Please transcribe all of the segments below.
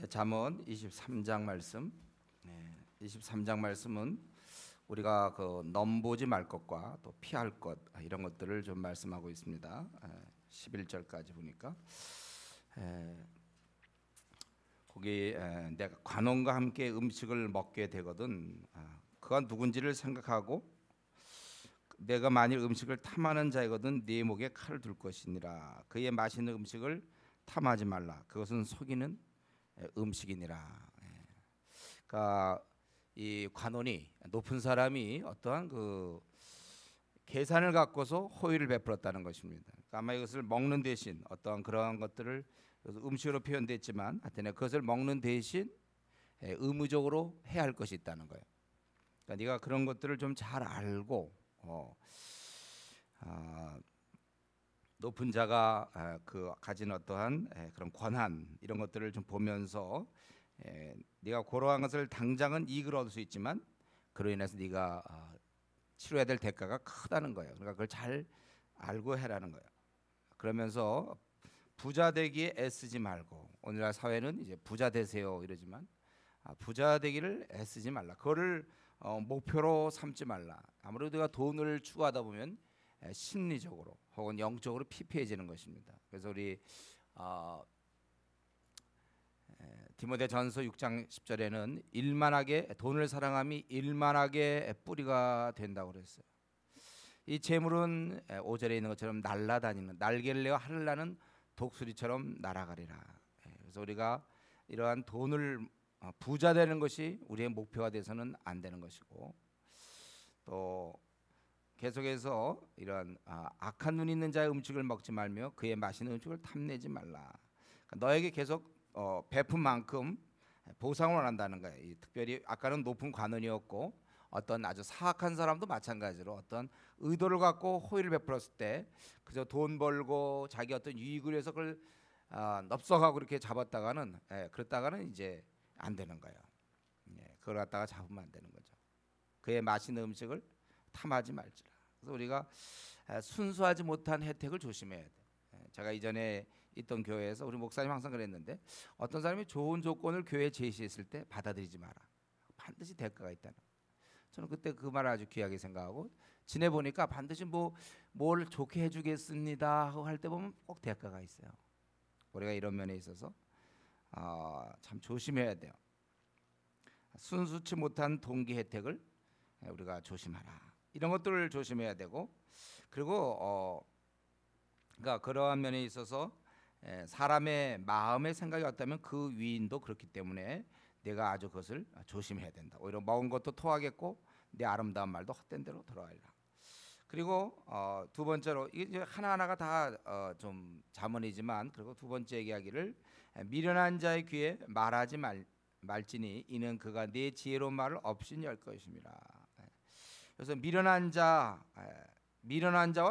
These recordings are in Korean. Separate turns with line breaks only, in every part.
잠언 23장 말씀. 23장 말씀은 우리가 그 넘보지 말 것과 또 피할 것 이런 것들을 좀 말씀하고 있습니다. 11절까지 보니까 거기 내가 관원과 함께 음식을 먹게 되거든 그가 누군지를 생각하고 내가 만일 음식을 탐하는 자이거든 네 목에 칼을 둘 것이니라. 그의 맛있는 음식을 탐하지 말라. 그것은 속이는 음식이니라. 그러니까 이 관원이 높은 사람이 어떠한 그 계산을 갖고서 호의를 베풀었다는 것입니다. 그러니까 아마 이것을 먹는 대신 어떠한 그러한 것들을 음식으로 표현됐지만 하여튼 그것을 먹는 대신 의무적으로 해야 할 것이 있다는 거예요. 그러니까 네가 그런 것들을 좀 잘 알고 높은 자가 그 가진 어떠한 그런 권한 이런 것들을 좀 보면서 네가 그러한 것을 당장은 이익을 얻을 수 있지만 그로 인해서 네가 치러야 될 대가가 크다는 거예요. 그러니까 그걸 잘 알고 해라는 거예요. 그러면서 부자 되기에 애쓰지 말고, 오늘날 사회는 이제 부자 되세요 이러지만 부자 되기를 애쓰지 말라. 그거를 목표로 삼지 말라. 아무래도 내가 돈을 추구하다 보면 심리적으로 혹은 영적으로 피폐해지는 것입니다. 그래서 우리 디모데전서 6장 10절에는 일만하게 돈을 사랑함이 일만하게 뿌리가 된다고 그랬어요. 이 재물은 5절에 있는 것처럼 날아다니는 날개를 내어 하늘 나는 독수리처럼 날아가리라. 그래서 우리가 이러한 돈을 부자 되는 것이 우리의 목표가 돼서는 안 되는 것이고, 또 계속해서 이런 악한 눈 있는 자의 음식을 먹지 말며 그의 맛있는 음식을 탐내지 말라. 그러니까 너에게 계속 베푼 만큼 보상을 원한다는 거예요. 특별히 아까는 높은 관원이었고 어떤 아주 사악한 사람도 마찬가지로 어떤 의도를 갖고 호의를 베풀었을 때 그저 돈 벌고 자기 어떤 유익을 위해서 그걸 넙석하고 그렇게 잡았다가는 그랬다가는 이제 안 되는 거예요. 그걸 갖다가 잡으면 안 되는 거죠. 그의 맛있는 음식을 탐하지 말지라. 그래서 우리가 순수하지 못한 혜택을 조심해야 돼. 제가 이전에 있던 교회에서 우리 목사님 항상 그랬는데 어떤 사람이 좋은 조건을 교회에 제시했을 때 받아들이지 마라. 반드시 대가가 있다는. 저는 그때 그 말을 아주 귀하게 생각하고 지내보니까 반드시 뭘 좋게 해주겠습니다 하고 할 때 보면 꼭 대가가 있어요. 우리가 이런 면에 있어서 참 조심해야 돼요. 순수치 못한 동기 혜택을 우리가 조심하라. 이런 것들을 조심해야 되고, 그리고 그러니까 그러한 면에 있어서 사람의 마음의 생각이 어떠면 그 위인도 그렇기 때문에 내가 아주 그것을 조심해야 된다. 오히려 먹은 것도 토하겠고 내 아름다운 말도 헛된 대로 돌아가리라. 그리고 두 번째로 이게 하나하나가 다 좀 잠언이지만, 그리고 두 번째 이야기를 미련한 자의 귀에 말하지 말지니 이는 그가 네 지혜로운 말을 없인 열 것임이라. 그래서 미련한 자와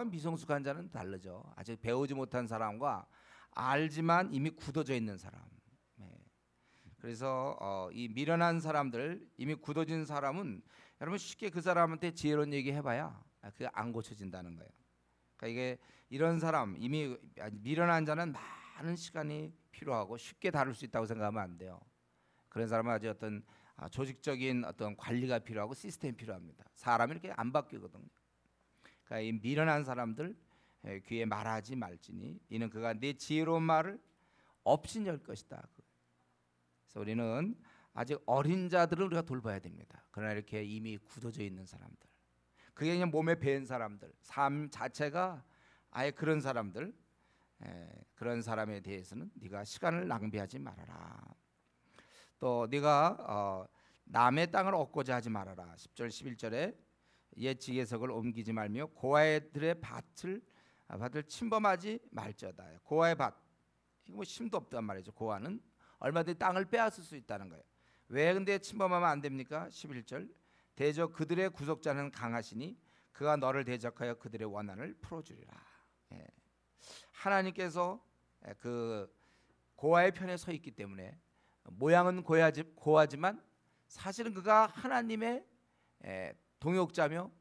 미성숙한 자는 다르죠. 아직 배우지 못한 사람과 알지만 이미 굳어져 있는 사람. 그래서 이 미련한 사람들, 이미 굳어진 사람은 여러분 쉽게 그 사람한테 지혜로운 얘기 해봐야 그게 안 고쳐진다는 거예요. 그러니까 이게 이런 사람, 이미 미련한 자는 많은 시간이 필요하고 쉽게 다룰 수 있다고 생각하면 안 돼요. 그런 사람은 아주 어떤 조직적인 어떤 관리가 필요하고 시스템이 필요합니다. 사람이 이렇게 안 바뀌거든요. 그러니까 이 미련한 사람들 귀에 말하지 말지니 이는 그가 내 지혜로운 말을 없인 열 것이다. 그래서 우리는 아직 어린 자들을 우리가 돌봐야 됩니다. 그러나 이렇게 이미 굳어져 있는 사람들, 그게 그냥 몸에 배인 사람들, 삶 자체가 아예 그런 사람들, 그런 사람에 대해서는 네가 시간을 낭비하지 말아라. 또 네가 남의 땅을 얻고자 하지 말아라. 10절 11절에 옛 지계석을 옮기지 말며 고아들의 밭을 침범하지 말지어다. 고아의 밭, 이거 심도 없단 말이죠. 고아는 얼마든지 땅을 빼앗을 수 있다는 거예요. 왜 근데 침범하면 안 됩니까? 11절 대적 그들의 구속자는 강하시니 그가 너를 대적하여 그들의 원한을 풀어주리라. 하나님께서 그 고아의 편에 서 있기 때문에 모양은 고아지만 사실은 그가 하나님의 동역자며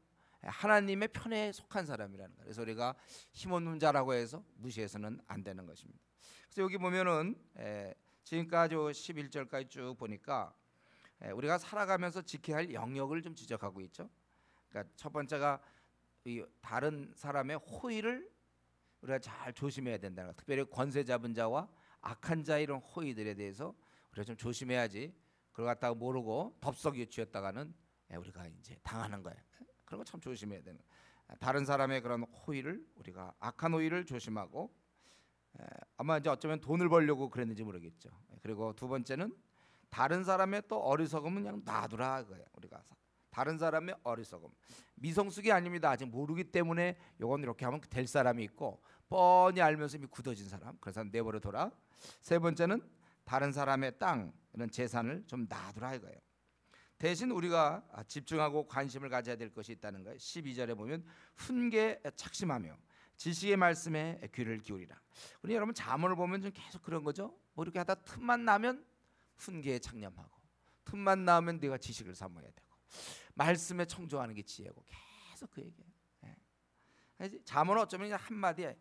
하나님의 편에 속한 사람이라는 거예요. 그래서 우리가 힘없는 자라고 해서 무시해서는 안 되는 것입니다. 그래서 여기 보면은 지금까지 11절까지 쭉 보니까 우리가 살아가면서 지켜야 할 영역을 좀 지적하고 있죠. 그러니까 첫 번째가 이 다른 사람의 호의를 우리가 잘 조심해야 된다는 거. 특별히 권세 잡은 자와 악한 자 이런 호의들에 대해서 우리가 좀 조심해야지. 그걸 갖다가 모르고 덥석 쥐었다가는 우리가 이제 당하는 거예요. 그런 거 참 조심해야 되는 거예요. 다른 사람의 그런 호의를 우리가 악한 호의를 조심하고 아마 이제 어쩌면 돈을 벌려고 그랬는지 모르겠죠. 그리고 두 번째는 다른 사람의 또 어리석음은 그냥 놔두라 그거예요. 우리가 다른 사람의 어리석음, 미성숙이 아닙니다. 아직 모르기 때문에 요건 이렇게 하면 될 사람이 있고 뻔히 알면서 이미 굳어진 사람, 그래서 내버려 둬라. 세 번째는 다른 사람의 땅 이런 재산을 좀 놔두라 이거예요. 대신 우리가 집중하고 관심을 가져야 될 것이 있다는 거예요. 12절에 보면 훈계 착심하며 지식의 말씀에 귀를 기울이라. 우리 여러분 잠언을 보면 좀 계속 그런 거죠. 뭐 이렇게 하다 틈만 나면 훈계에 창념하고, 틈만 나면 네가 지식을 삼아야 되고, 말씀에 청조하는 게 지혜고, 계속 그 얘기예요. 잠언은 어쩌면 한마디에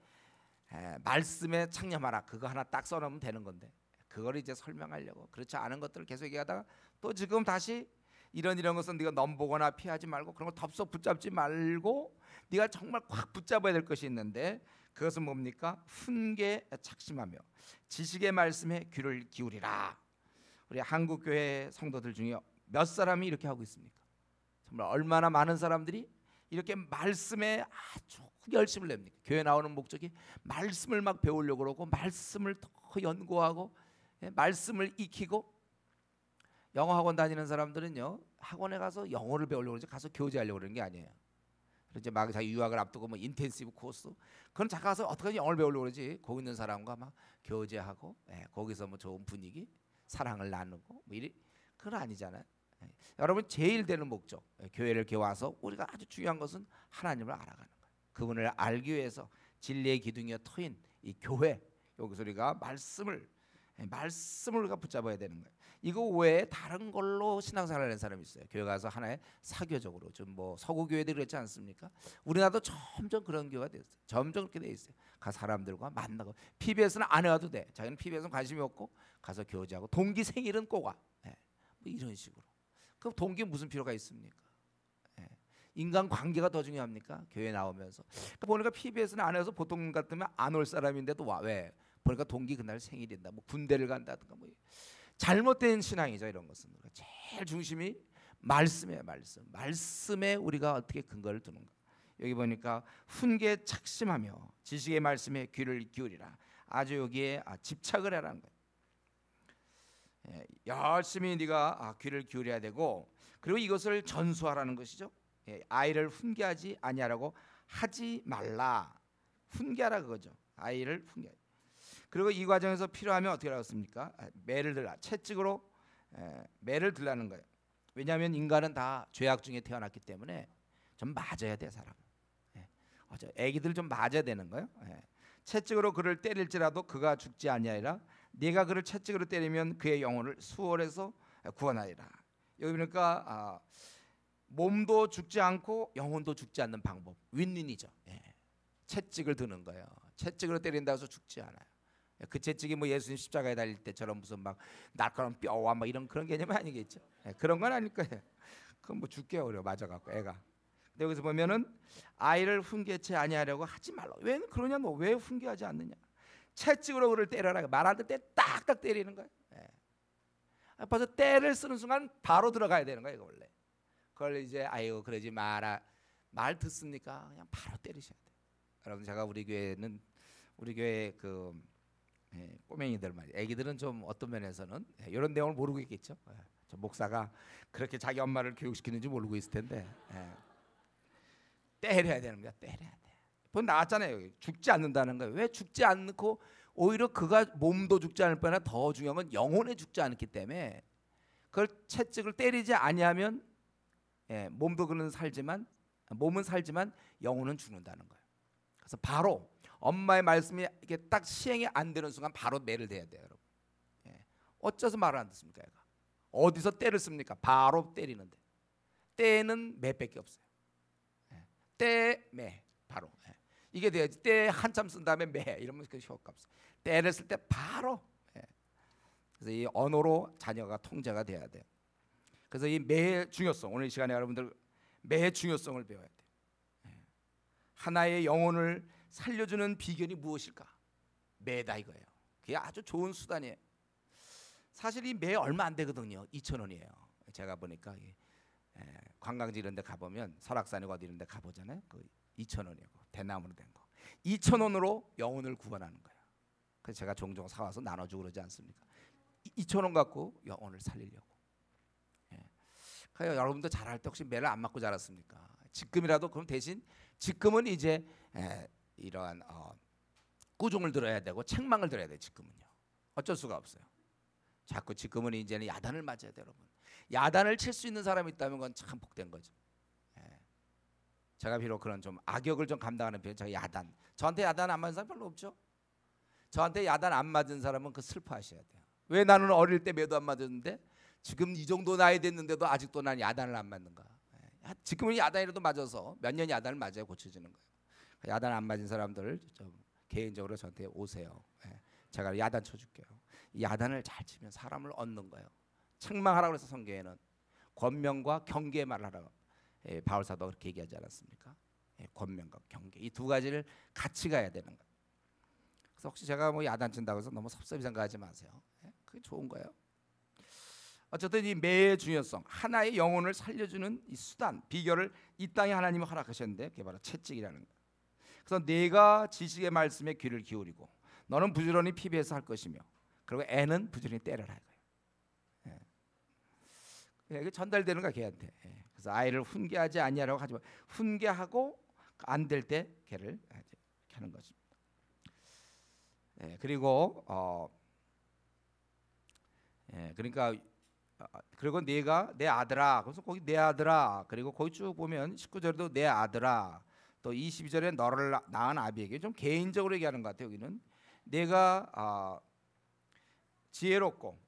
말씀에 창념하라 그거 하나 딱 써놓으면 되는 건데, 그걸 이제 설명하려고 그렇지 않은 것들을 계속 얘기하다가 또 지금 다시 이런 것은 네가 넘보거나 피하지 말고 그런 거 덥석 붙잡지 말고 네가 정말 꽉 붙잡아야 될 것이 있는데, 그것은 뭡니까? 훈계 착심하며 지식의 말씀에 귀를 기울이라. 우리 한국 교회 성도들 중에 몇 사람이 이렇게 하고 있습니까? 정말 얼마나 많은 사람들이 이렇게 말씀에 아주 열심을 냅니까? 교회 나오는 목적이 말씀을 막 배우려고 그러고 말씀을 더 연구하고 말씀을 익히고. 영어 학원 다니는 사람들은요, 학원에 가서 영어를 배우려고 그러지 가서 교제하려고 그러는 게 아니에요. 이제 막 자기 유학을 앞두고 뭐 인텐시브 코스 그건 잠깐 가서 어떻게 영어를 배우려고 그러지. 거기 있는 사람과 막 교제하고 거기서 뭐 좋은 분위기, 사랑을 나누고 뭐 이리 그건 아니잖아요. 여러분 제일 되는 목적, 교회를 이렇게 와서 우리가 아주 중요한 것은 하나님을 알아가는 거예요. 그분을 알기 위해서 진리의 기둥이여 터인 이 교회, 여기서 우리가 말씀을 우리가 붙잡아야 되는 거예요. 이거 외에 다른 걸로 신앙생활을 하는 사람이 있어요. 교회 가서 하나의 사교적으로 좀 뭐 서구 교회들이 그렇지 않습니까? 우리나라도 점점 그런 교회가 됐어요. 점점 그렇게 돼 있어요. 가서 사람들과 만나고, PBS는 안 해와도 돼. 자기는 PBS는 관심이 없고 가서 교제하고, 동기 생일은 꼭 와. 뭐 이런 식으로. 그럼 동기 무슨 필요가 있습니까? 인간 관계가 더 중요합니까? 교회 나오면서. 그러니까 보니까 PBS는 안 해서 보통 같으면 안 올 사람인데도 와. 왜? 보니까 동기 그날 생일인다. 뭐 군대를 간다든가 뭐 잘못된 신앙이죠. 이런 것은 제일 중심이 말씀이에요. 말씀에 우리가 어떻게 근거를 두는가. 여기 보니까 훈계 착심하며 지식의 말씀에 귀를 기울이라. 아주 여기에 집착을 해라는 거예요. 열심히 네가 귀를 기울여야 되고, 그리고 이것을 전수하라는 것이죠. 아이를 훈계하지 아니하라고 하지 말라. 훈계하라 그거죠. 아이를 훈계. 그리고 이 과정에서 필요하면 어떻게 하겠습니까? 매를 들라. 채찍으로 매를 들라는 거예요. 왜냐하면 인간은 다 죄악 중에 태어났기 때문에 좀 맞아야 돼 사람. 애기들 좀 맞아야 되는 거예요. 채찍으로 그를 때릴지라도 그가 죽지 아니하리라. 네가 그를 채찍으로 때리면 그의 영혼을 수월해서 구원하리라. 여기 보니까 몸도 죽지 않고 영혼도 죽지 않는 방법, 윈윈이죠. 채찍을 드는 거예요. 채찍으로 때린다고 해서 죽지 않아요. 그 채찍이 뭐 예수님 십자가에 달릴 때처럼 무슨 막 날카로운 뼈와 막 이런 그런 개념이 아니겠죠. 그런 건 아닐 거예요. 그건 뭐 죽게 어려 맞아갖고 애가. 근데 여기서 보면은 아이를 훈계치 아니하려고 하지 말라. 왜 그러냐? 너 왜 훈계하지 않느냐? 채찍으로 그를 때려라. 말할 때 딱딱 때리는 거예요. 벌써 때를 쓰는 순간 바로 들어가야 되는 거예요. 원래. 그걸 이제 아이고 그러지 마라. 말 듣습니까? 그냥 바로 때리셔야 돼요. 여러분 제가 우리 교회 그 꼬맹이들 말이에요. 애기들은 좀 어떤 면에서는 이런 내용을 모르고 있겠죠. 저 목사가 그렇게 자기 엄마를 교육시키는지 모르고 있을 텐데 때려야 되는 거야. 때려야 돼. 본 나왔잖아요. 죽지 않는다는 거예요. 왜 죽지 않고 오히려 그가 몸도 죽지 않을 뿐 아니라 더 중요한 건 영혼에 죽지 않기 때문에 그걸 채찍을 때리지 아니하면 몸도 그는 살지만 몸은 살지만 영혼은 죽는다는 거예요. 그래서 바로 엄마의 말씀이 이게 딱 시행이 안 되는 순간 바로 매를 대야 돼요, 여러분. 어째서 말을 안 듣습니까, 얘가? 어디서 때를 씁니까? 바로 때리는데. 때는 매밖에 없어요. 때, 매, 바로. 이게 돼야지. 때 한참 쓴 다음에 매 이러면 그 효과 없어요. 때를 쓸 때 바로 그래서 이 언어로 자녀가 통제가 돼야 돼요. 그래서 이 매의 중요성, 오늘 이 시간에 여러분들 매의 중요성을 배워야 돼요. 하나의 영혼을 살려주는 비결이 무엇일까? 매다 이거예요. 그게 아주 좋은 수단이에요. 사실 이 매 얼마 안 되거든요. 2,000원이에요. 제가 보니까 관광지 이런 데 가보면 설악산이고 어디 이런 데 가보잖아요. 그 2,000원이고 대나무로 된 거 2,000원으로 영혼을 구원하는 거예요. 그래서 제가 종종 사와서 나눠주고 그러지 않습니까? 2,000원 갖고 영혼을 살리려고. 그래서 여러분도 잘할 때 혹시 매를 안 맞고 자랐습니까? 지금이라도 그럼 대신 지금은 이제 이러한 꾸중을 들어야 되고 책망을 들어야 돼요. 지금은요. 어쩔 수가 없어요. 자꾸 지금은 이제는 야단을 맞아야 돼요, 여러분. 야단을 칠 수 있는 사람이 있다면 그건 참 복된 거죠. 제가 비록 그런 좀 악역을 좀 감당하는 편, 제가 야단, 저한테 야단 안 맞은 사람 별로 없죠. 저한테 야단 안 맞은 사람은 그 슬퍼하셔야 돼요. 왜 나는 어릴 때 매도 안 맞았는데 지금 이 정도 나이 됐는데도 아직도 난 야단을 안 맞는가? 지금은 야단이라도 맞아서 몇 년 야단을 맞아야 고쳐지는 거예요. 야단 안 맞은 사람들 좀 개인적으로 저한테 오세요. 제가 야단 쳐줄게요. 이 야단을 잘 치면 사람을 얻는 거예요. 책망하라고 해서 성경에는 권면과 경계의 말을 하라고 바울 사도가 그렇게 얘기하지 않았습니까? 권면과 경계 이 두 가지를 같이 가야 되는 거예요. 그래서 혹시 제가 뭐 야단 친다고 해서 너무 섭섭히 생각하지 마세요. 그게 좋은 거예요. 어쨌든 이 매의 중요성, 하나의 영혼을 살려주는 이 수단, 비결을 이 땅에 하나님이 허락하셨는데 그게 바로 채찍이라는 거예요. 그래서 내가 지식의 말씀에 귀를 기울이고 너는 부지런히 피비해서 할 것이며 그리고 애는 부지런히 때려라 이거예요. 이게 전달되는 거야 걔한테. 그래서 아이를 훈계하지 아니하라고 하지 마. 훈계하고 안 될 때 걔를 하는 것입니다. 그리고 그러니까 그리고 네가 내 아들아. 그래서 거기 내 아들아. 그리고 거기 쭉 보면 19절에도 내 아들아. 또 22절에 너를 낳은 아비에게 좀 개인적으로 얘기하는 것 같아요. 여기는 내가 지혜롭고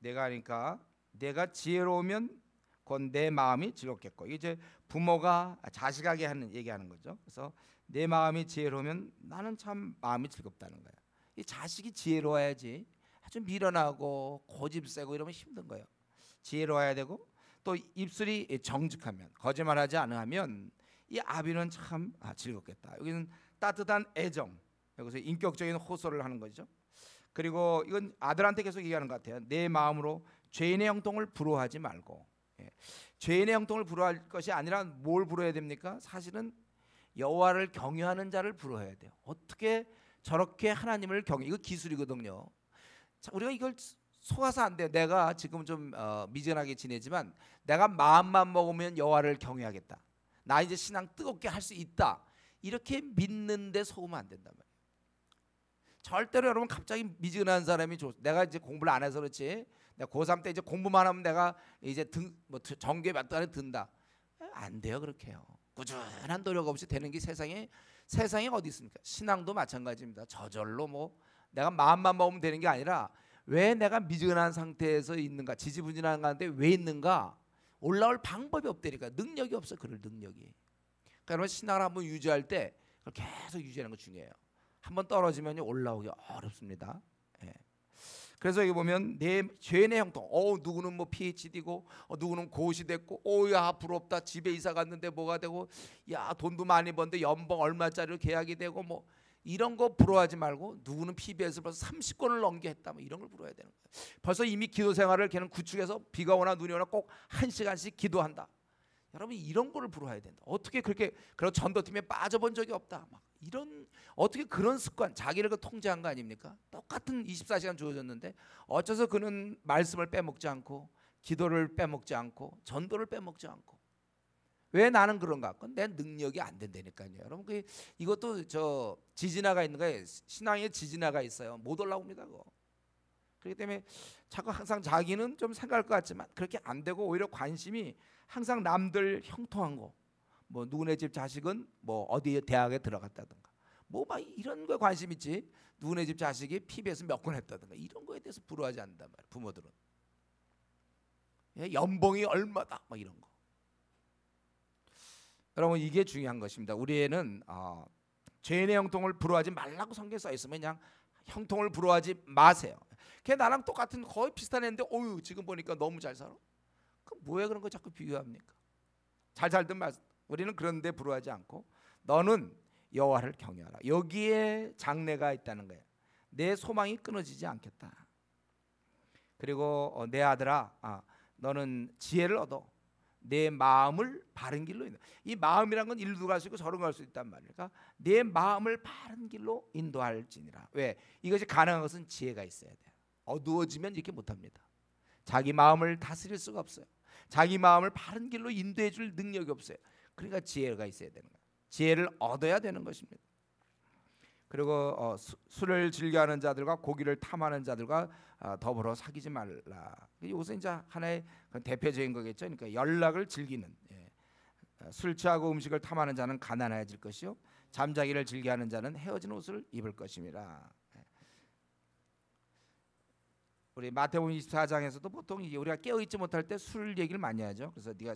내가 그러니까 내가 지혜로우면 곧 내 마음이 즐겁겠고 이제 부모가 자식에게 하는 얘기하는 거죠. 그래서 내 마음이 지혜로우면 나는 참 마음이 즐겁다는 거야. 이 자식이 지혜로워야지 아주 미련하고 고집세고 이러면 힘든 거예요. 지혜로워야 되고 또 입술이 정직하면 거짓말하지 않으면 이 아비는 참 즐겁겠다. 여기는 따뜻한 애정, 여기서 인격적인 호소를 하는 거죠. 그리고 이건 아들한테 계속 얘기하는 것 같아요. 내 마음으로 죄인의 형통을 부러워하지 말고. 죄인의 형통을 부러워할 것이 아니라 뭘 부러워야 됩니까? 사실은 여호와를 경외하는 자를 부러워해야 돼요. 어떻게 저렇게 하나님을 이거 기술이거든요. 자, 우리가 이걸 속아서 안 돼요. 내가 지금 좀 미전하게 지내지만 내가 마음만 먹으면 여호와를 경외하겠다. 나 이제 신앙 뜨겁게 할 수 있다. 이렇게 믿는데 속으면 안 된단 말이에요. 절대로 여러분 갑자기 미지근한 사람이 내가 이제 공부를 안 해서 그렇지. 내가 고3 때 이제 공부만 하면 내가 이제 정규에 몇 달에 든다. 안 돼요 그렇게요. 꾸준한 노력 없이 되는 게 세상에 어디 있습니까? 신앙도 마찬가지입니다. 저절로 뭐 내가 마음만 먹으면 되는 게 아니라 왜 내가 미지근한 상태에서 있는가, 지지부진한 가운데 왜 있는가 올라올 방법이 없다니까. 능력이 없어. 그럴 능력이. 그러면 신앙을 한번 유지할 때 그걸 계속 유지하는 거 중요해요. 한번 떨어지면 올라오기 어렵습니다. 그래서 여기 보면 내 죄인의 형통. 누구는 뭐 PhD고 누구는 고시 됐고 야 부럽다. 집에 이사 갔는데 뭐가 되고 야 돈도 많이 버는데 연봉 얼마짜리로 계약이 되고 뭐 이런 거 부러워하지 말고 누구는 PBS를 벌써 30권을 넘게 했다. 뭐 이런 걸 부러워야 되는 거예요. 벌써 이미 기도 생활을 걔는 구축해서 비가 오나 눈이 오나 꼭 1시간씩 기도한다. 여러분 이런 거를 부러워야 된다. 어떻게 그렇게 그런 전도팀에 빠져본 적이 없다. 막 이런 어떻게 그런 습관 자기를 통제한 거 아닙니까? 똑같은 24시간 주어졌는데 어째서 그는 말씀을 빼먹지 않고 기도를 빼먹지 않고 전도를 빼먹지 않고 왜 나는 그런가? 그건 내 능력이 안 된다니까요. 여러분 이것도 저 지진화가 있는 거예요. 신앙에 지진화가 있어요. 못 올라옵니다. 그거. 그렇기 때문에 자꾸 항상 자기는 좀 생각할 것 같지만 그렇게 안 되고 오히려 관심이 항상 남들 형통한 거, 뭐 누구네 집 자식은 뭐 어디 대학에 들어갔다든가, 뭐 막 이런 거에 관심 있지. 누구네 집 자식이 PBS 몇 권 했다든가 이런 거에 대해서 부러워하지 않는단 말이에요. 부모들은 연봉이 얼마다 막 이런 거. 여러분 이게 중요한 것입니다. 우리 애는 죄인의 형통을 부러워하지 말라고 성경에 써 있으면 그냥 형통을 부러워하지 마세요. 걔 나랑 똑같은 거의 비슷한 애인데 어유 지금 보니까 너무 잘 살아. 그 뭐야 그런 거 자꾸 비교합니까? 잘 살든 말 우리는 그런데 부러워하지 않고 너는 여호와를 경외하라. 여기에 장래가 있다는 거예요. 내 소망이 끊어지지 않겠다. 그리고 내 아들아, 너는 지혜를 얻어 내 마음을 바른 길로 인도. 이 마음이란 건 이리도 갈 수 있고 저리도 갈 수 있단 말이니까 내 마음을 바른 길로 인도할지니라. 왜? 이것이 가능한 것은 지혜가 있어야 돼요. 어두워지면 이렇게 못합니다. 자기 마음을 다스릴 수가 없어요. 자기 마음을 바른 길로 인도해 줄 능력이 없어요. 그러니까 지혜가 있어야 되는 거예요. 지혜를 얻어야 되는 것입니다. 그리고 술을 즐겨하는 자들과 고기를 탐하는 자들과 더불어 사귀지 말라. 이것은 이제 하나의 대표적인 거겠죠. 그러니까 연락을 즐기는, 술 취하고 음식을 탐하는 자는 가난해질 것이요 잠자기를 즐겨하는 자는 헤어진 옷을 입을 것임이라. 우리 마태복음 24장에서도 보통 우리가 깨어있지 못할 때 술 얘기를 많이 하죠. 그래서 네가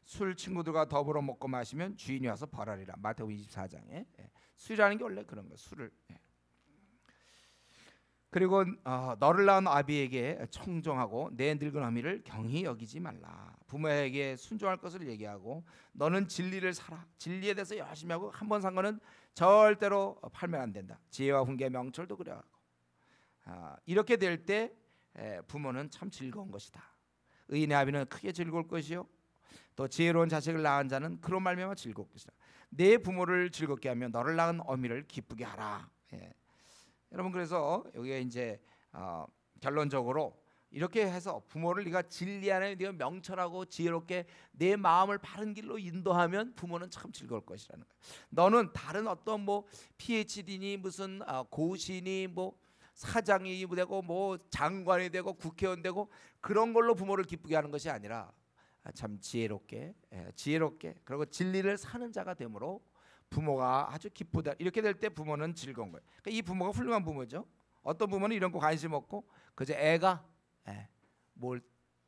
술 친구들과 더불어 먹고 마시면 주인이 와서 벌하리라. 마태복음 24장에 술이라는 게 원래 그런 거예요. 술을. 그리고 너를 낳은 아비에게 청종하고 내 늙은 어미를 경히 여기지 말라. 부모에게 순종할 것을 얘기하고 너는 진리를 살아. 진리에 대해서 열심히 하고 한 번 산 거는 절대로 팔면 안 된다. 지혜와 훈계 명철도 그래하고 이렇게 될 때 부모는 참 즐거운 것이다. 의인의 아비는 크게 즐거울 것이요 또 지혜로운 자식을 낳은 자는 그로 말미암아 즐거울 것이다. 내 부모를 즐겁게 하며 너를 낳은 어미를 기쁘게 하라. 여러분 그래서 여기에 이제 결론적으로 이렇게 해서 부모를 네가 진리 안에 네가 명철하고 지혜롭게 내 마음을 바른 길로 인도하면 부모는 참 즐거울 것이라는 거예요. 너는 다른 어떤 뭐 PhD니 무슨 고시니 뭐 사장이 되고 뭐 장관이 되고 국회의원 되고 그런 걸로 부모를 기쁘게 하는 것이 아니라 참 지혜롭게 그리고 진리를 사는 자가 되므로 부모가 아주 기쁘다. 이렇게 될 때 부모는 즐거운 거예요. 그러니까 이 부모가 훌륭한 부모죠. 어떤 부모는 이런 거 관심 없고 그저 애가 뭘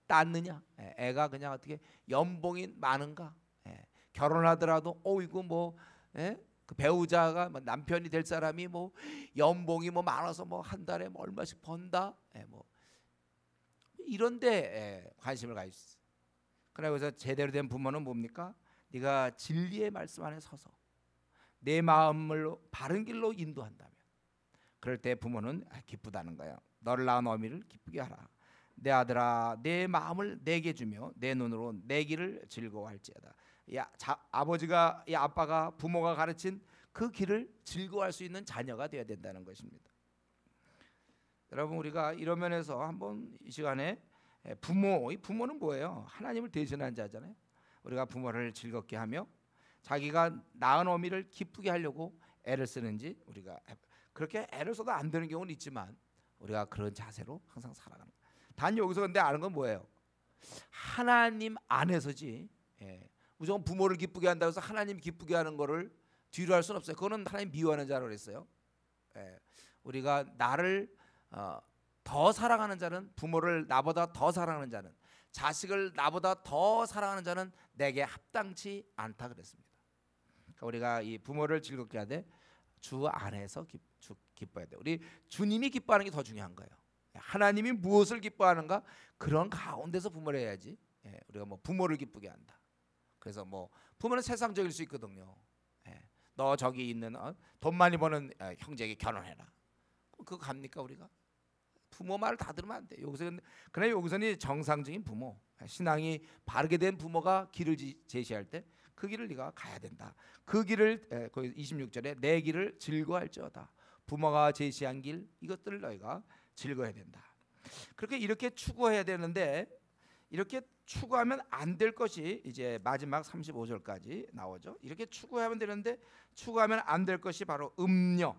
땄느냐, 애가 그냥 어떻게 연봉이 많은가, 결혼하더라도 이거 뭐 그 배우자가 뭐 남편이 될 사람이 뭐 연봉이 뭐 많아서 뭐 한 달에 뭐 얼마씩 번다, 뭐 이런데 관심을 가질 수 있어요. 그래서 제대로 된 부모는 뭡니까? 네가 진리의 말씀 안에 서서 내 마음을 바른 길로 인도한다면 그럴 때 부모는 기쁘다는 거예요. 너를 낳은 어미를 기쁘게 하라. 내 아들아 내 마음을 내게 주며 내 눈으로 내 길을 즐거워할지어다. 아버지가 아빠가 부모가 가르친 그 길을 즐거워할 수 있는 자녀가 되어야 된다는 것입니다. 여러분 우리가 이런 면에서 한번 이 시간에 이 부모는 뭐예요? 하나님을 대신한 자잖아요. 우리가 부모를 즐겁게 하며 자기가 낳은 어미를 기쁘게 하려고 애를 쓰는지 우리가 그렇게 애를 써도 안 되는 경우는 있지만 우리가 그런 자세로 항상 살아가는 거예요. 단 여기서 근데 아는 건 뭐예요? 하나님 안에서지 무조건 부모를 기쁘게 한다고 해서 하나님 기쁘게 하는 거를 뒤로 할 수는 없어요. 그거는 하나님 미워하는 자라고 그랬어요. 우리가 나를 더 사랑하는 자는 부모를 나보다 더 사랑하는 자는 자식을 나보다 더 사랑하는 자는 내게 합당치 않다 그랬습니다. 그러니까 우리가 이 부모를 즐겁게 하되 주 안에서 기뻐야 돼. 우리 주님이 기뻐하는 게 더 중요한 거예요. 하나님이 무엇을 기뻐하는가 그런 가운데서 부모를 해야지. 우리가 뭐 부모를 기쁘게 한다. 그래서 뭐 부모는 세상적일 수 있거든요. 너 저기 있는 돈 많이 버는 형제에게 결혼해라. 그거 갑니까 우리가? 부모 말을 다 들으면 안 돼. 그러나 여기서는 정상적인 부모, 신앙이 바르게 된 부모가 길을 제시할 때 그 길을 네가 가야 된다. 그 길을 26절에 내 길을 즐거워할지어다. 부모가 제시한 길 이것들을 너희가 즐거워해야 된다. 그렇게 이렇게 추구해야 되는데 이렇게 추구하면 안 될 것이 이제 마지막 35절까지 나오죠. 이렇게 추구하면 되는데 추구하면 안 될 것이 바로 음녀.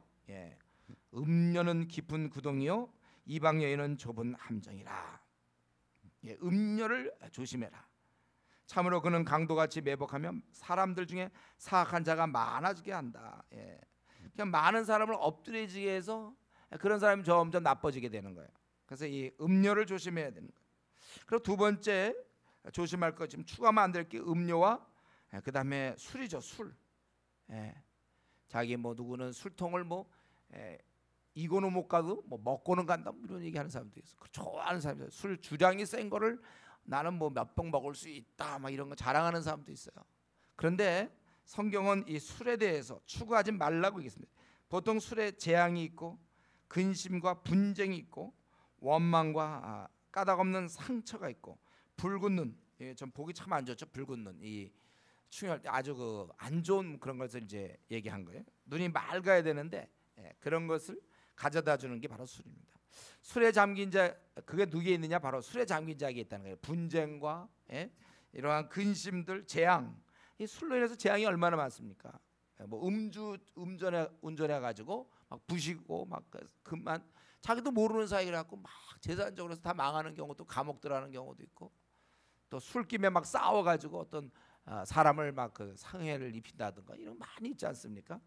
음녀는 깊은 구덩이요 이방 여인은 좁은 함정이라. 음녀를 조심해라. 참으로 그는 강도같이 매복하며 사람들 중에 사악한 자가 많아지게 한다. 그냥 많은 사람을 엎드려지게 해서 그런 사람이 점점 나빠지게 되는 거예요. 그래서 이 음녀를 조심해야 되는 거예요. 그리고 두 번째 조심할 것 지금 추가하면 안 될 게 음료와 그 다음에 술이죠. 술. 자기 뭐 누구는 술통을 뭐 이거는 못 가도 뭐 먹고는 간다 뭐 이런 얘기하는 사람도 있어. 좋아하는 사람들, 술 주량이 센 거를 나는 뭐 몇 병 먹을 수 있다 막 이런 거 자랑하는 사람도 있어요. 그런데 성경은 이 술에 대해서 추구하지 말라고 얘기했습니다. 보통 술에 재앙이 있고 근심과 분쟁이 있고 원망과 까닭없는 상처가 있고 붉은 눈, 좀 보기 참 안 좋죠. 붉은 눈, 이 충혈 때 아주 그 안 좋은 그런 것을 이제 얘기한 거예요. 눈이 맑아야 되는데 그런 것을 가져다 주는 게 바로 술입니다. 술에 잠긴 자, 그게 누구에 있느냐? 바로 술에 잠긴 자에게 있다는 거예요. 분쟁과 이러한 근심들, 재앙. 이 술로 인해서 재앙이 얼마나 많습니까? 뭐 운전해 가지고 막 부시고 막 그만 자기도 모르는 사이를 갖고 막 재산적으로 다 망하는 경우도, 감옥 들어가는 경우도 있고, 또 술김에 막 싸워 가지고 어떤 사람을 막 그 상해를 입힌다든가 이런 거 많이 있지 않습니까?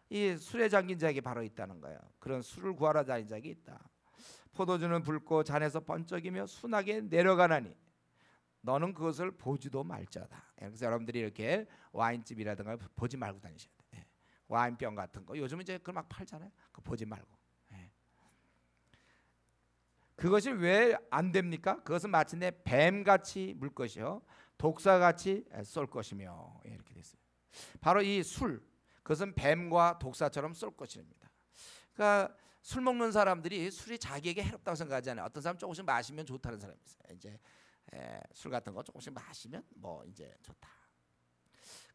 이 술에 잠긴 자에게 바로 있다는 거예요. 그런 술을 구하러 다니는 자에게 있다. 포도주는 붉고 잔에서 번쩍이며 순하게 내려가나니 너는 그것을 보지도 말자다. 그래서 여러분들이 이렇게 와인집이라든가 보지 말고 다니셔야 돼. 와인병 같은 거 요즘 이제 그걸 막 팔잖아요. 그거 보지 말고. 그것이 왜 안 됩니까? 그것은 마침내 뱀같이 물 것이요 독사같이 쏠 것이며, 이렇게 됐어요. 바로 이 술, 그것은 뱀과 독사처럼 쏠 것입니다. 그러니까 술 먹는 사람들이 술이 자기에게 해롭다고 생각하지 않아요. 어떤 사람 조금씩 마시면 좋다는 사람이 있어요. 이제 술 같은 거 조금씩 마시면 뭐 이제 좋다.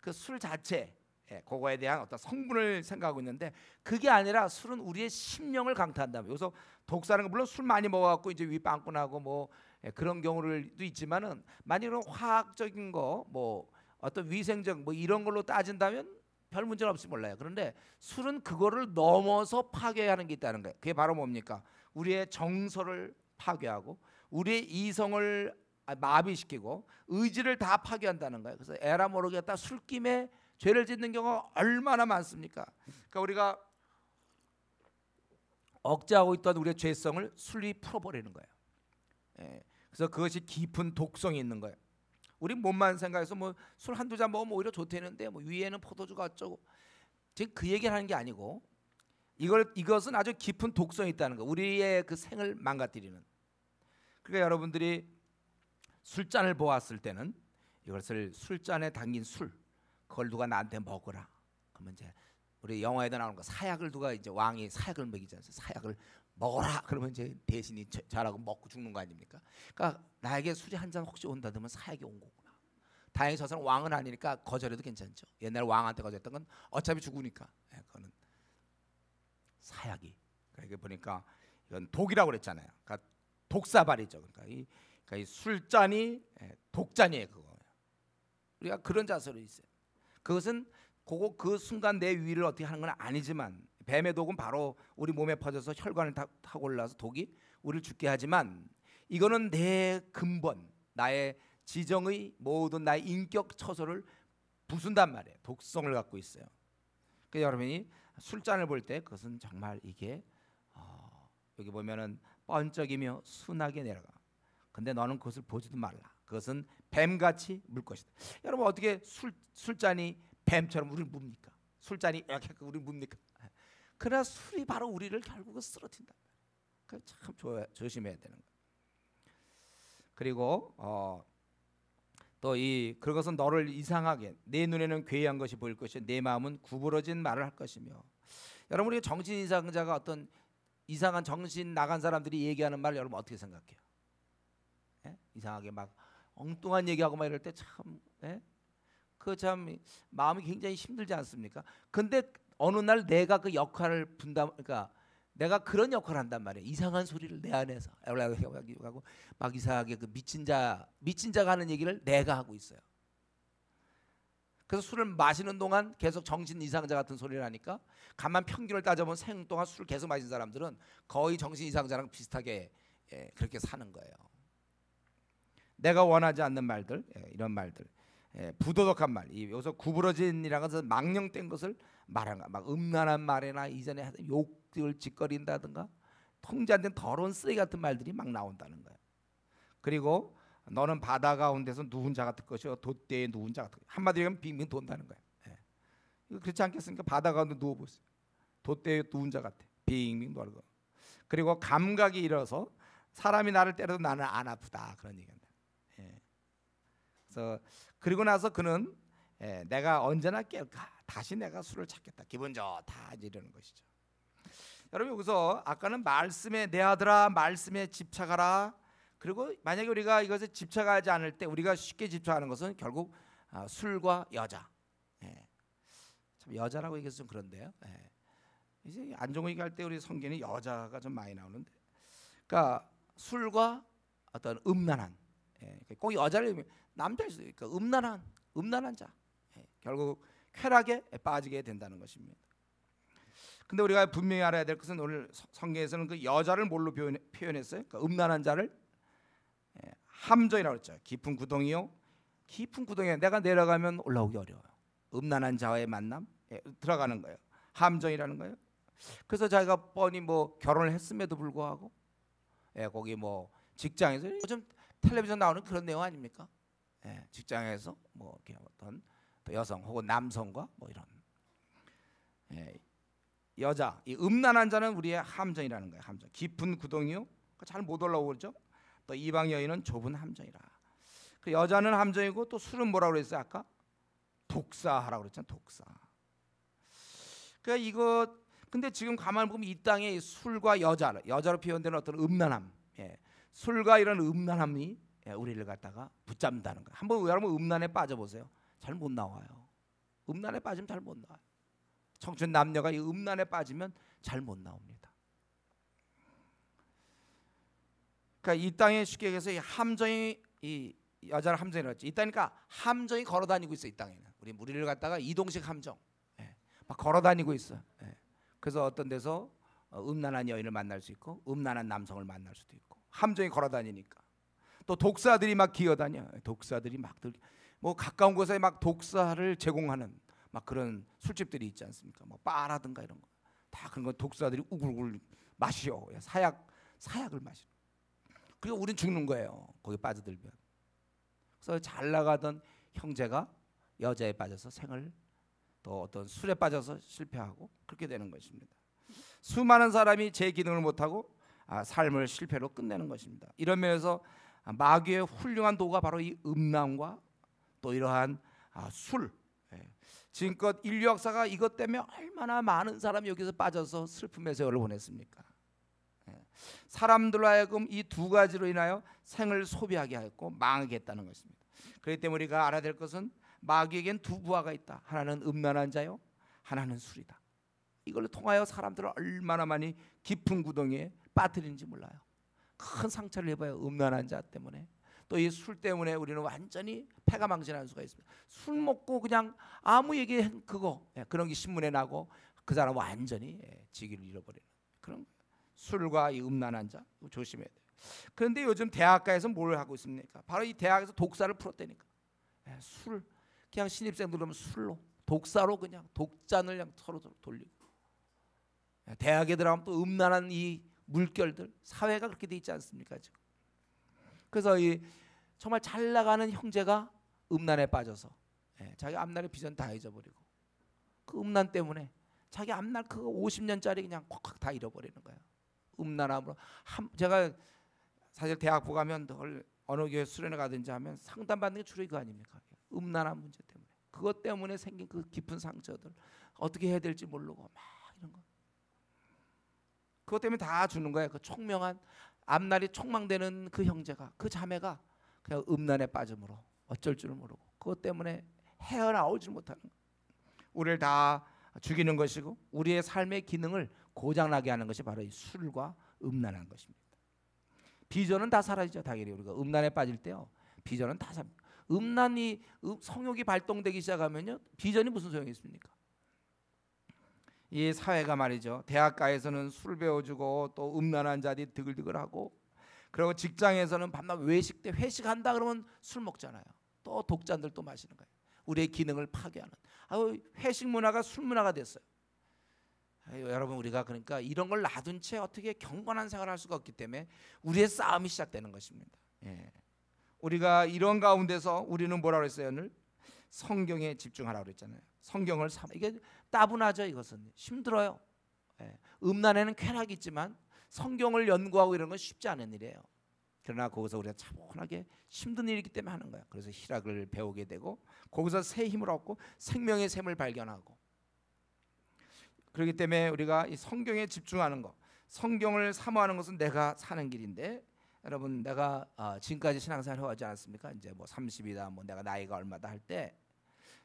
그 술 자체, 그거에 대한 어떤 성분을 생각하고 있는데 그게 아니라 술은 우리의 심령을 강타한다면. 여기서 독사는 물론 술 많이 먹어갖고 이제 위 빵꾸나고 뭐 그런 경우도 있지만은 만약에 화학적인 거, 뭐 어떤 위생적 뭐 이런 걸로 따진다면 별 문제는 없이 몰라요. 그런데 술은 그거를 넘어서 파괴하는 게 있다는 거예요. 그게 바로 뭡니까? 우리의 정서를 파괴하고 우리의 이성을 마비시키고 의지를 다 파괴한다는 거예요. 그래서 에라 모르겠다 술김에 죄를 짓는 경우가 얼마나 많습니까? 그러니까 우리가 억제하고 있던 우리의 죄성을 술이 풀어버리는 거예요. 그래서 그것이 깊은 독성이 있는 거예요. 우리 몸만 생각해서 뭐 술 한두 잔 먹으면 오히려 좋다는데 뭐 위에는 포도주가 어쩌고, 지금 그 얘기를 하는 게 아니고 이것은 아주 깊은 독성이 있다는 거. 우리의 그 생을 망가뜨리는. 그러니까 여러분들이 술잔을 보았을 때는 이것을 술잔에 담긴 술, 그걸 누가 나한테 먹으라. 그러면 이제 우리 영화에도 나오는 거, 사약을 누가 이제 왕이 사약을 먹이지 않습니까? 사약을 먹어라. 그러면 이제 대신이 잘하고 먹고 죽는 거 아닙니까? 그러니까 나에게 술이 한 잔 혹시 온다 그러면 사약이 온 거구나. 다행히 저 사람 왕은 아니니까 거절해도 괜찮죠. 옛날 왕한테 거절했던 건 어차피 죽으니까. 그거는 사약이. 그러니까 보니까 이건 독이라고 그랬잖아요. 그러니까 독사발이죠. 그러니까 이 술잔이 독잔이에요. 그거. 우리가 그런 자세로 있어요. 그것은 그 순간 내 위를 어떻게 하는 건 아니지만, 뱀의 독은 바로 우리 몸에 퍼져서 혈관을 타고 올라서 독이 우리를 죽게 하지만, 이거는 내 근본, 나의 지정의 모든 나의 인격 처소를 부순단 말이에요. 독성을 갖고 있어요. 그래서 여러분이 술잔을 볼 때 그것은 정말 이게 여기 보면은 번쩍이며 순하게 내려가. 근데 너는 그것을 보지도 말라. 그것은 뱀같이 물 것이다. 여러분 어떻게 술잔이 뱀처럼 우리를 뭡니까? 술잔이 이렇게 우리를 뭡니까? 그러나 술이 바로 우리를 결국은 쓰러진다. 참 조심해야 되는 거예요. 그리고 또 그것은 너를 이상하게, 내 눈에는 괴이한 것이 보일 것이요 내 마음은 구부러진 말을 할 것이며. 여러분 우리 정신 이상자가 어떤 이상한 정신 나간 사람들이 얘기하는 말 여러분 어떻게 생각해요? 이상하게 막 엉뚱한 얘기하고 막 이럴 때 참 그 참 마음이 굉장히 힘들지 않습니까? 근데 어느 날 내가 그 역할을 그러니까 내가 그런 역할을 한단 말이에요. 이상한 소리를 내 안에서 하고 막 이상하게 그 미친 자가 하는 얘기를 내가 하고 있어요. 그래서 술을 마시는 동안 계속 정신 이상자 같은 소리를 하니까 가만 평균을 따져보면 생 동안 술을 계속 마신 사람들은 거의 정신 이상자랑 비슷하게 그렇게 사는 거예요. 내가 원하지 않는 말들, 이런 말들, 부도덕한 말, 여기서 구부러진이라는 것은 망령된 것을 말한 거, 막 음란한 말이나 이전에 하던 욕을 짓거린다든가 통제 안 된 더러운 쓰레기 같은 말들이 막 나온다는 거예요. 그리고 너는 바다 가운데서 누운 자 같을 것이요 돛대에 누운 자 같을 것이요. 한마디로 하면 빙빙 돈다는 거예요. 이거 그렇지 않겠습니까? 바다 가운데 누워보세요. 돛대에 누운 자 같아. 빙빙 돌고. 그리고 감각이 일어서 사람이 나를 때려도 나는 안 아프다, 그런 얘기입니다. 예. 그래서 그리고 나서 그는 내가 언제나 깰까, 다시 내가 술을 찾겠다, 기분 좋다, 이러는 것이죠. 여러분, 여기서 아까는 말씀에, 내 아들아 말씀에 집착하라. 그리고 만약에 우리가 이것에 집착하지 않을 때 우리가 쉽게 집착하는 것은 결국 술과 여자. 참 여자라고 얘기해서 좀 그런데요. 이제 안종호 얘기할 때 우리 성경에 여자가 좀 많이 나오는데, 그러니까 술과 어떤 음란한, 꼭 여자를, 남자일 수도 있고 음란한 자, 결국 쾌락에 빠지게 된다는 것입니다. 근데 우리가 분명히 알아야 될 것은 오늘 성경에서는 그 여자를 뭘로 표현했어요? 그 음란한 자를 함정이라고 했죠. 깊은 구덩이요. 깊은 구덩이에 내가 내려가면 올라오기 어려워요. 음란한 자와의 만남 들어가는 거예요. 함정이라는 거예요. 그래서 자기가 뻔히 뭐 결혼을 했음에도 불구하고 거기 뭐 직장에서 요즘 텔레비전 나오는 그런 내용 아닙니까? 직장에서 뭐 이렇게 어떤 여성 혹은 남성과 뭐 이런 여자, 이 음란한 자는 우리의 함정이라는 거예요. 함정, 깊은 구덩이요, 잘 못 올라오죠. 또 이방 여인은 좁은 함정이라. 그 여자는 함정이고 또 술은 뭐라고 그랬어요? 아까 독사하라고 그랬잖아요. 독사. 그러니까 이거, 근데 지금 가만히 보면 이 땅에 술과 여자로 표현되는 어떤 음란함, 술과 이런 음란함이 우리를 갖다가 붙잡는다는 거예요. 한번 여러분 음란에 빠져보세요. 잘 못 나와요. 음란에 빠지면 잘 못 나와요. 청춘 남녀가 이 음란에 빠지면 잘 못 나옵니다. 그러니까 이 땅에 쉽게 얘기해서 이 함정이, 이 여자를 함정이라고 했지. 이 땅이니까 함정이 걸어다니고 있어. 이 땅에는 우리를 갖다가 이동식 함정, 막 걸어다니고 있어. 그래서 어떤 데서 음란한 여인을 만날 수 있고 음란한 남성을 만날 수도 있고, 함정이 걸어다니니까. 또 독사들이 막 기어다녀. 독사들이 막 뭐 가까운 곳에 막 독사를 제공하는 막 그런 술집들이 있지 않습니까? 뭐 바라든가 이런 거 다 그런 거 독사들이 우글우글 마셔. 사약을 마셔. 그리고 우린 죽는 거예요. 거기 빠져들면. 그래서 잘 나가던 형제가 여자에 빠져서 생을, 또 어떤 술에 빠져서 실패하고 그렇게 되는 것입니다. 수많은 사람이 제 기능을 못하고 삶을 실패로 끝내는 것입니다. 이런 면에서 마귀의 훌륭한 도구가 바로 이 음란과 또 이러한 술. 지금껏 인류 역사가 이것 때문에 얼마나 많은 사람이 여기서 빠져서 슬픔의 세월을 보냈습니까? 사람들로 하여금 이 두 가지로 인하여 생을 소비하게 하였고 망하게 했다는 것입니다. 그렇기 때문에 우리가 알아야 될 것은 마귀에겐 두 부하가 있다. 하나는 음란한 자요, 하나는 술이다. 이걸로 통하여 사람들을 얼마나 많이 깊은 구덩이에 빠뜨리는지 몰라요. 큰 상처를 입어요. 음란한 자 때문에. 또 이 술 때문에 우리는 완전히 패가 망신할 수가 있습니다. 술 먹고 그냥 아무 얘기 그런 게 신문에 나고 그 사람 완전히 지기를 잃어버리는 그런 거예요. 술과 이 음란한 자 조심해야 돼요. 그런데 요즘 대학가에서 뭘 하고 있습니까? 바로 이 대학에서 독사를 풀었다니까. 술, 그냥 신입생들 오면 술로, 독사로 그냥 독잔을 그냥 서로 돌리고. 대학에 들어가면 또 음란한 이 물결들, 사회가 그렇게 돼 있지 않습니까 지금? 그래서 이 정말 잘 나가는 형제가 음란에 빠져서 자기 앞날의 비전 다 잊어버리고, 그 음란 때문에 자기 앞날 그 50년짜리 그냥 콱콱 다 잃어버리는 거예요. 음란함으로. 제가 사실 대학부 가면 어느 교회 수련회 가든지 하면 상담받는 게 주로 이거 아닙니까? 음란한 문제 때문에, 그것 때문에 생긴 그 깊은 상처들 어떻게 해야 될지 모르고 막 이런 거, 그것 때문에 다 주는 거예요. 그 총명한 앞날이 촉망되는 그 형제가, 그 자매가 그냥 음란에 빠짐으로 어쩔 줄을 모르고 그것 때문에 헤어나오지 못하는 거예요. 우리를 다 죽이는 것이고 우리의 삶의 기능을 고장나게 하는 것이 바로 이 술과 음란한 것입니다. 비전은 다 사라지죠. 당연히 우리가 음란에 빠질 때요, 비전은 다 사라집니다. 음란이, 성욕이 발동되기 시작하면요, 비전이 무슨 소용이 있습니까? 이 사회가 말이죠, 대학가에서는 술 배워주고 또 음란한 자들이 드글드글하고, 그리고 직장에서는 밤낮 외식 때 회식한다 그러면 술 먹잖아요. 또 독잔들 또 마시는 거예요. 우리의 기능을 파괴하는 회식 문화가 술 문화가 됐어요. 여러분, 우리가 그러니까 이런 걸 놔둔 채 어떻게 경건한 생활을 할 수가 없기 때문에 우리의 싸움이 시작되는 것입니다. 우리가 이런 가운데서 우리는 뭐라고 했어요? 오늘 성경에 집중하라고 그랬잖아요. 성경을 이게 따분하죠. 이것은 힘들어요. 음란에는 쾌락이 있지만 성경을 연구하고 이런 건 쉽지 않은 일이에요. 그러나 거기서 우리가 차분하게 힘든 일이기 때문에 하는 거야. 그래서 희락을 배우게 되고 거기서 새 힘을 얻고 생명의 샘을 발견하고, 그렇기 때문에 우리가 이 성경에 집중하는 것, 성경을 사모하는 것은 내가 사는 길인데, 여러분 내가 지금까지 신앙생활 해오지 않았습니까? 이제 뭐 30이다, 뭐 내가 나이가 얼마다 할 때,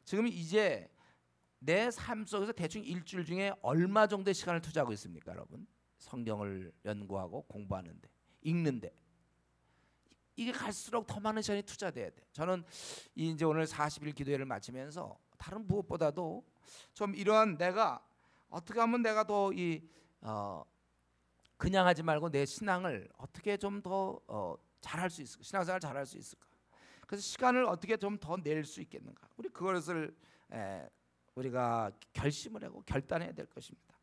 지금 이제 내 삶 속에서 대충 일주일 중에 얼마 정도의 시간을 투자하고 있습니까, 여러분? 성경을 연구하고 공부하는데, 읽는데. 이게 갈수록 더 많은 시간이 투자돼야 돼. 저는 이제 오늘 40일 기도회를 마치면서 다른 무엇보다도 좀 이러한 내가 어떻게 하면 내가 더 그냥 하지 말고 내 신앙을 어떻게 좀 더 잘할 수 있을까, 신앙생활 잘할 수 있을까. 그래서 시간을 어떻게 좀 더 낼 수 있겠는가. 우리 그것을 우리가 결심을 하고 결단해야 될 것입니다.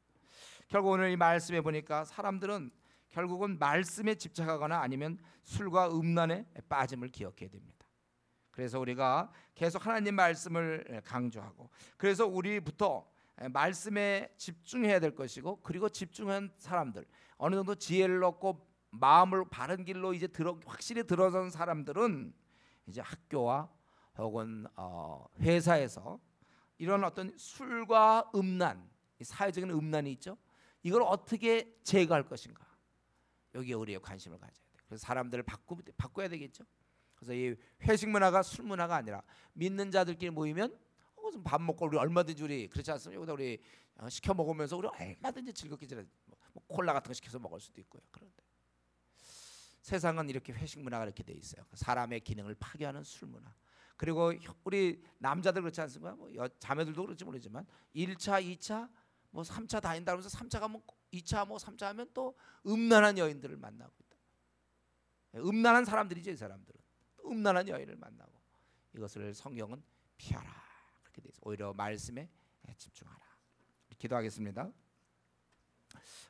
결국 오늘 이 말씀에 보니까 사람들은 결국은 말씀에 집착하거나 아니면 술과 음란에 빠짐을 기억해야 됩니다. 그래서 우리가 계속 하나님 말씀을 강조하고, 그래서 우리부터 말씀에 집중해야 될 것이고, 그리고 집중한 사람들, 어느 정도 지혜를 얻고 마음을 바른 길로 이제 확실히 들어선 사람들은 이제 학교와 혹은 회사에서 이런 어떤 술과 음란, 사회적인 음란이 있죠. 이걸 어떻게 제거할 것인가, 여기에 우리의 관심을 가져야 돼요. 그래서 사람들을 바꿔야 되겠죠. 그래서 이 회식 문화가 술 문화가 아니라 믿는 자들끼리 모이면 밥 먹고 우리 얼마든지 우리 그렇지 않습니까? 여기다 우리 시켜 먹으면서 우리 얼마든지 즐겁게 지내. 뭐 콜라 같은 거 시켜서 먹을 수도 있고요. 그런데 세상은 이렇게 회식 문화가 이렇게 돼 있어요. 사람의 기능을 파괴하는 술 문화. 그리고 우리 남자들 그렇지 않습니까? 뭐 자매들도 그렇지 모르지만 1차, 2차, 뭐 3차 다닌다 그러면서 3차 가면 2차 뭐 3차 하면 또 음란한 여인들을 만나고 있다. 음란한 사람들이죠, 이 사람들은. 또 음란한 여인을 만나고. 이것을 성경은 피하라 그렇게 돼 있어요. 오히려 말씀에 집중하라. 기도하겠습니다.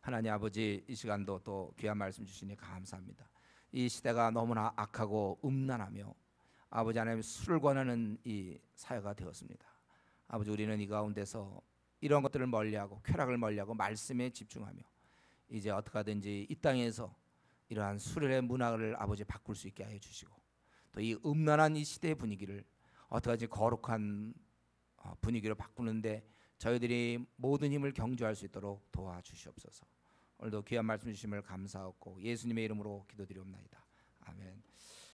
하나님 아버지, 이 시간도 또 귀한 말씀 주시니 감사합니다. 이 시대가 너무나 악하고 음란하며 아버지 하나님 술을 권하는 이 사회가 되었습니다. 아버지, 우리는 이 가운데서 이런 것들을 멀리하고 쾌락을 멀리하고 말씀에 집중하며 이제 어떻게 하든지 이 땅에서 이러한 술의 문화를 아버지 바꿀 수 있게 하여 주시고, 또 이 음란한 이 시대의 분위기를 어떻게 하든지 거룩한 분위기로 바꾸는데 저희들이 모든 힘을 경주할 수 있도록 도와주시옵소서. 오늘도 귀한 말씀 주심을 감사하고 예수님의 이름으로 기도드리옵나이다. 아멘.